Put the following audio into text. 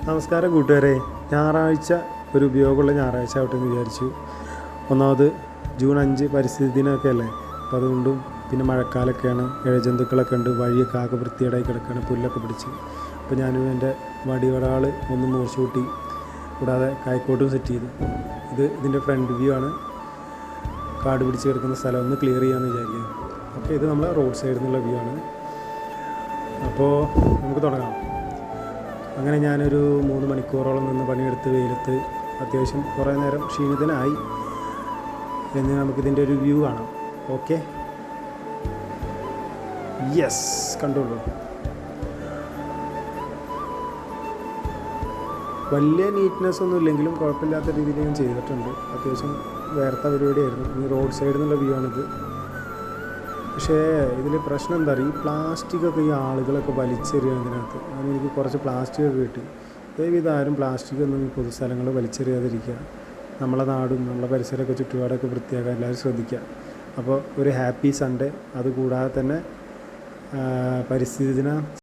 നമസ്കാരം കൂട്ടുകാരെ. ഞായറാഴ്ച ഒരു ഉപയോഗമുള്ള ഞായറാഴ്ച ആവട്ടെ എന്ന് വിചാരിച്ചു. ഒന്നാമത് ജൂൺ 5 പരിസ്ഥിതി ദിനമൊക്കെ അല്ലേ, അപ്പോൾ അതുകൊണ്ടും പിന്നെ മഴക്കാലമൊക്കെയാണ്, ഇഴജന്തുക്കളൊക്കെ ഉണ്ട്, വഴിയൊക്കെ ആകെ വൃത്തികേടായി കിടക്കുകയാണ്, പുല്ലൊക്കെ പിടിച്ച്. അപ്പോൾ ഞാനും എൻ്റെ വടിവടാൾ ഒന്ന് മൂർച്ച കൂട്ടി, കൂടാതെ കൈക്കോട്ടും സെറ്റ് ചെയ്തു. ഇതിൻ്റെ ഫ്രണ്ട് വ്യൂ ആണ്. കാട് പിടിച്ച് കിടക്കുന്ന സ്ഥലം ഒന്ന് ക്ലിയർ ചെയ്യാമെന്ന് വിചാരിക്കുക. ഓക്കെ, ഇത് നമ്മളെ റോഡ് സൈഡിൽ നിന്നുള്ള വ്യൂ ആണ്. അപ്പോൾ നമുക്ക് തുടങ്ങാം. അങ്ങനെ ഞാനൊരു 3 മണിക്കൂറോളം നിന്ന് പണിയെടുത്ത് വെയിലത്ത് അത്യാവശ്യം കുറേ നേരം ക്ഷീണിതനായി. എന്ന് നമുക്കിതിൻ്റെ ഒരു വ്യൂ കാണാം. ഓക്കെ, യെസ്, കണ്ടോളൂ. വലിയ നീറ്റ്നെസ് ഒന്നും ഇല്ലെങ്കിലും കുഴപ്പമില്ലാത്ത രീതിയിൽ ഞാൻ ചെയ്തിട്ടുണ്ട്. അത്യാവശ്യം വേർത്ത പരിപാടിയായിരുന്നു. ഈ റോഡ് സൈഡിൽ നിന്നുള്ള വ്യൂ ആണിത്. പക്ഷേ ഇതിൽ പ്രശ്നം എന്താ പറയുക, ഈ പ്ലാസ്റ്റിക്കൊക്കെ ഈ ആളുകളൊക്കെ വലിച്ചെറിയുന്നതിനകത്ത് അങ്ങനെ എനിക്ക് കുറച്ച് പ്ലാസ്റ്റിക്കൊക്കെ കിട്ടി. ദയവ് ആരും പ്ലാസ്റ്റിക്കൊന്നും ഈ പൊതുസ്ഥലങ്ങൾ വലിച്ചെറിയാതിരിക്കുക. നമ്മളെ നാടും നമ്മളെ പരിസരമൊക്കെ ചുറ്റുപാടൊക്കെ വൃത്തിയാക്കാൻ എല്ലാവരും ശ്രദ്ധിക്കുക. അപ്പോൾ ഒരു ഹാപ്പി സൺഡേ. അതുകൂടാതെ തന്നെ പരിസ്ഥിതി ദിന